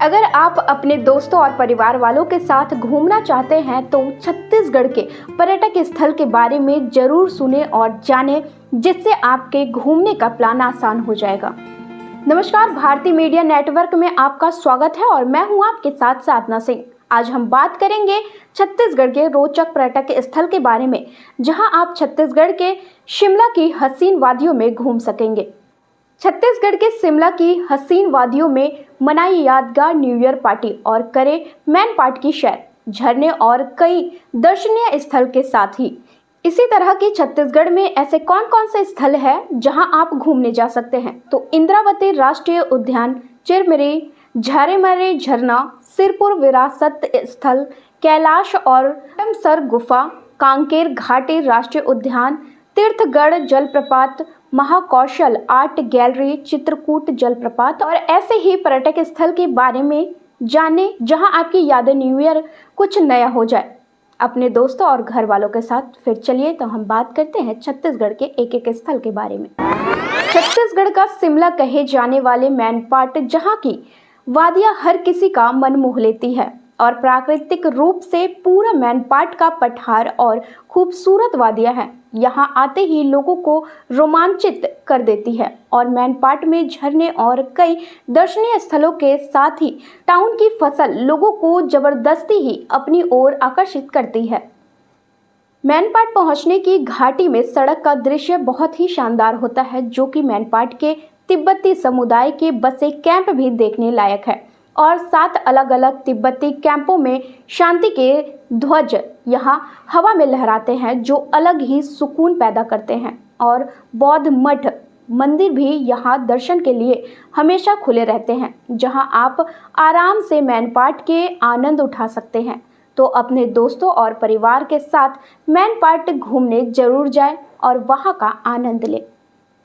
अगर आप अपने दोस्तों और परिवार वालों के साथ घूमना चाहते हैं तो छत्तीसगढ़ के पर्यटक स्थल के बारे में जरूर सुने और जानें, जिससे आपके घूमने का प्लान आसान हो जाएगा। नमस्कार, भारतीय मीडिया नेटवर्क में आपका स्वागत है और मैं हूं आपके साथ साधना सिंह। आज हम बात करेंगे छत्तीसगढ़ के रोचक पर्यटक स्थल के बारे में, जहां आप छत्तीसगढ़ के शिमला की हसीन वादियों में घूम सकेंगे। छत्तीसगढ़ के शिमला की हसीन वादियों में मनाई यादगार न्यू ईयर पार्टी और करे मैन पाट की सैर, झरने और कई दर्शनीय स्थल के साथ ही इसी तरह की छत्तीसगढ़ में ऐसे कौन कौन से स्थल है जहां आप घूमने जा सकते हैं। तो इंद्रावती राष्ट्रीय उद्यान, चिरमिरी, झारेमरे झरना, सिरपुर विरासत स्थल, कैलाश और टमसर गुफा, कांकेर घाटी राष्ट्रीय उद्यान, तीर्थगढ़ जलप्रपात, महाकौशल आर्ट गैलरी, चित्रकूट जलप्रपात और ऐसे ही पर्यटक स्थल के बारे में जाने जहां आपकी यादें न्यू ईयर कुछ नया हो जाए अपने दोस्तों और घर वालों के साथ। फिर चलिए तो हम बात करते हैं छत्तीसगढ़ के एक एक स्थल के बारे में। छत्तीसगढ़ का शिमला कहे जाने वाले मैनपाट, जहां की वादियां हर किसी का मन मोह लेती है और प्राकृतिक रूप से पूरा मैनपाट का पठार और खूबसूरत वादियां हैं, यहाँ आते ही लोगों को रोमांचित कर देती है। और मैनपाट में झरने और कई दर्शनीय स्थलों के साथ ही टाउन की फसल लोगों को जबरदस्ती ही अपनी ओर आकर्षित करती है। मैनपाट पहुंचने की घाटी में सड़क का दृश्य बहुत ही शानदार होता है, जो कि मैनपाट के तिब्बती समुदाय के बसे कैंप भी देखने लायक है। और 7 अलग अलग तिब्बती कैंपों में शांति के ध्वज यहाँ हवा में लहराते हैं, जो अलग ही सुकून पैदा करते हैं। और बौद्ध मठ मंदिर भी यहाँ दर्शन के लिए हमेशा खुले रहते हैं, जहाँ आप आराम से मैनपाट के आनंद उठा सकते हैं। तो अपने दोस्तों और परिवार के साथ मैनपाट घूमने जरूर जाएं और वहाँ का आनंद लें।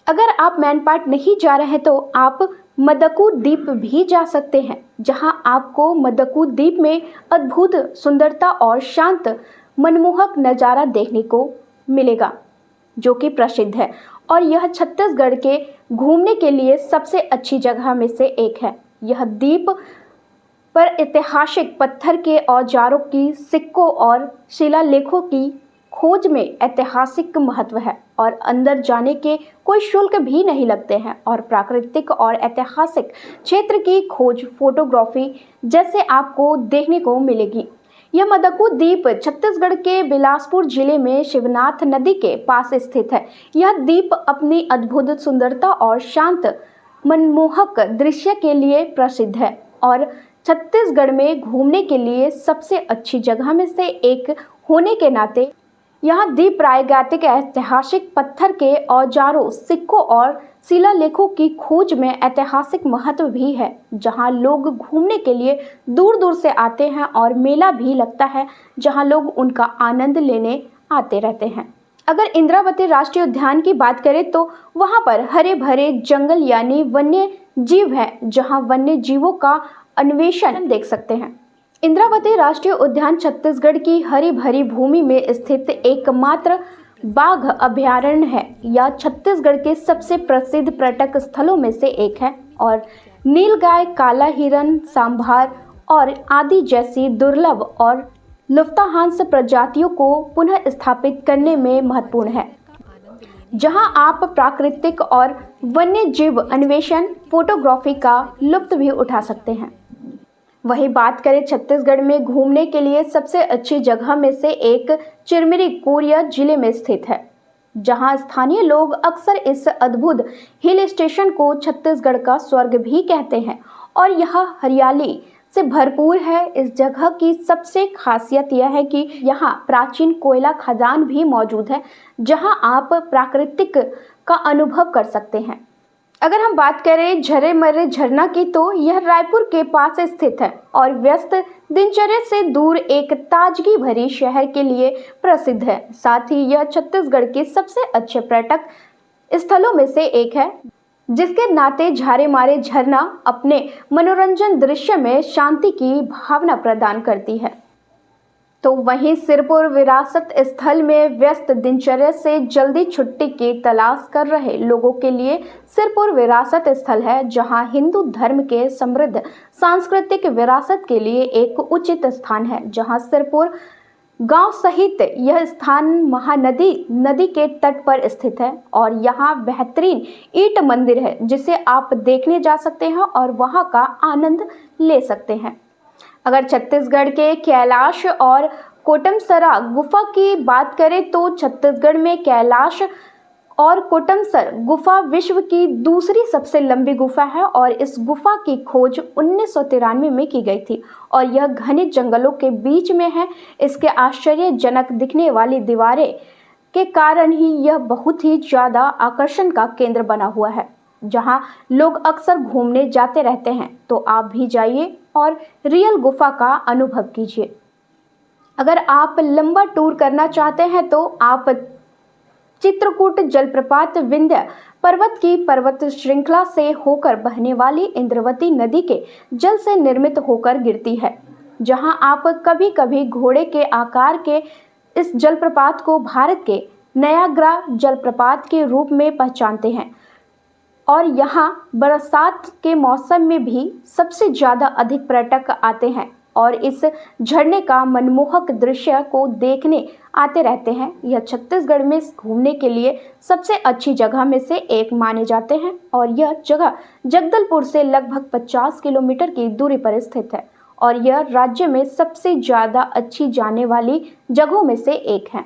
अगर आप मैनपाट नहीं जा रहे तो आप मदकू द्वीप भी जा सकते हैं, जहां आपको मदकू द्वीप में अद्भुत सुंदरता और शांत मनमोहक नज़ारा देखने को मिलेगा, जो कि प्रसिद्ध है। और यह छत्तीसगढ़ के घूमने के लिए सबसे अच्छी जगह में से एक है। यह द्वीप पर ऐतिहासिक पत्थर के औजारों की, सिक्कों और शिलालेखों की खोज में ऐतिहासिक महत्व है और अंदर जाने के कोई शुल्क भी नहीं लगते हैं। और प्राकृतिक और ऐतिहासिक क्षेत्र की खोज फोटोग्राफी जैसे आपको देखने को मिलेगी। यह मदकू द्वीप छत्तीसगढ़ के बिलासपुर जिले में शिवनाथ नदी के पास स्थित है। यह द्वीप अपनी अद्भुत सुंदरता और शांत मनमोहक दृश्य के लिए प्रसिद्ध है और छत्तीसगढ़ में घूमने के लिए सबसे अच्छी जगह में से एक होने के नाते यहाँ द्वीप प्रागैतिक ऐतिहासिक पत्थर के औजारों, सिक्कों और शिलालेखों की खोज में ऐतिहासिक महत्व भी है, जहाँ लोग घूमने के लिए दूर दूर से आते हैं और मेला भी लगता है, जहाँ लोग उनका आनंद लेने आते रहते हैं। अगर इंद्रावती राष्ट्रीय उद्यान की बात करें तो वहाँ पर हरे भरे जंगल यानी वन्य जीव है, जहाँ वन्य जीवों का अन्वेषण देख सकते हैं। इंद्रावती राष्ट्रीय उद्यान छत्तीसगढ़ की हरी भरी भूमि में स्थित एकमात्र बाघ अभयारण्य है। यह छत्तीसगढ़ के सबसे प्रसिद्ध पर्यटक स्थलों में से एक है और नीलगाय, काला हिरन, सांभर और आदि जैसी दुर्लभ और लुफ्ताहांस प्रजातियों को पुनः स्थापित करने में महत्वपूर्ण है, जहां आप प्राकृतिक और वन्य जीव अन्वेषण फोटोग्राफी का लुत्फ भी उठा सकते हैं। वही बात करें छत्तीसगढ़ में घूमने के लिए सबसे अच्छी जगह में से एक चिरमिरी कोरिया जिले में स्थित है, जहां स्थानीय लोग अक्सर इस अद्भुत हिल स्टेशन को छत्तीसगढ़ का स्वर्ग भी कहते हैं और यह हरियाली से भरपूर है। इस जगह की सबसे खासियत यह है कि यहाँ प्राचीन कोयला खदान भी मौजूद है, जहां आप प्राकृतिक का अनुभव कर सकते हैं। अगर हम बात करें झरेमरे झरना की तो यह रायपुर के पास स्थित है और व्यस्त दिनचर्या से दूर एक ताजगी भरी शहर के लिए प्रसिद्ध है। साथ ही यह छत्तीसगढ़ के सबसे अच्छे पर्यटक स्थलों में से एक है, जिसके नाते झारेमारे झरना अपने मनोरंजन दृश्य में शांति की भावना प्रदान करती है। तो वहीं सिरपुर विरासत स्थल में व्यस्त दिनचर्या से जल्दी छुट्टी की तलाश कर रहे लोगों के लिए सिरपुर विरासत स्थल है, जहां हिंदू धर्म के समृद्ध सांस्कृतिक विरासत के लिए एक उचित स्थान है। जहां सिरपुर गांव सहित यह स्थान महानदी नदी के तट पर स्थित है और यहाँ बेहतरीन ईंट मंदिर है, जिसे आप देखने जा सकते हैं और वहाँ का आनंद ले सकते हैं। अगर छत्तीसगढ़ के कैलाश और कोटमसरा गुफा की बात करें तो छत्तीसगढ़ में कैलाश और कोटमसर गुफा विश्व की दूसरी सबसे लंबी गुफा है और इस गुफा की खोज 1993 में की गई थी और यह घने जंगलों के बीच में है। इसके आश्चर्यजनक दिखने वाली दीवारें के कारण ही यह बहुत ही ज़्यादा आकर्षण का केंद्र बना हुआ है, जहां लोग अक्सर घूमने जाते रहते हैं। तो आप भी जाइए और रियल गुफा का अनुभव कीजिए। अगर आप लंबा टूर करना चाहते हैं तो आप चित्रकूट जलप्रपात विंध्य पर्वत की पर्वत श्रृंखला से होकर बहने वाली इंद्रवती नदी के जल से निर्मित होकर गिरती है, जहां आप कभी कभी घोड़े के आकार के इस जलप्रपात को भारत के नयाग्रा जलप्रपात के रूप में पहचानते हैं। और यहाँ बरसात के मौसम में भी सबसे ज़्यादा अधिक पर्यटक आते हैं और इस झरने का मनमोहक दृश्य को देखने आते रहते हैं। यह छत्तीसगढ़ में घूमने के लिए सबसे अच्छी जगह में से एक माने जाते हैं और यह जगह जगदलपुर से लगभग 50 किलोमीटर की दूरी पर स्थित है और यह राज्य में सबसे ज़्यादा अच्छी जाने वाली जगहों में से एक है।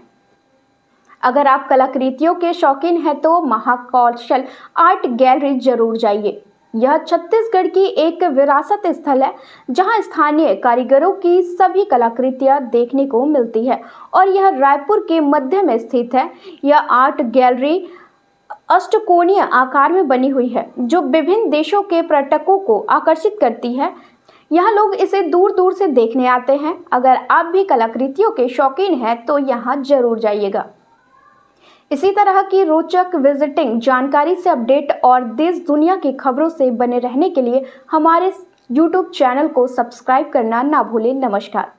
अगर आप कलाकृतियों के शौकीन हैं तो महाकौशल आर्ट गैलरी जरूर जाइए। यह छत्तीसगढ़ की एक विरासत स्थल है, जहां स्थानीय कारीगरों की सभी कलाकृतियां देखने को मिलती है और यह रायपुर के मध्य में स्थित है। यह आर्ट गैलरी अष्टकोणीय आकार में बनी हुई है, जो विभिन्न देशों के पर्यटकों को आकर्षित करती है। यहाँ लोग इसे दूर दूर से देखने आते हैं। अगर आप भी कलाकृतियों के शौकीन हैं तो यहाँ जरूर जाइएगा। इसी तरह की रोचक विजिटिंग जानकारी से अपडेट और देश दुनिया की खबरों से बने रहने के लिए हमारे YouTube चैनल को सब्सक्राइब करना ना भूलें। नमस्कार।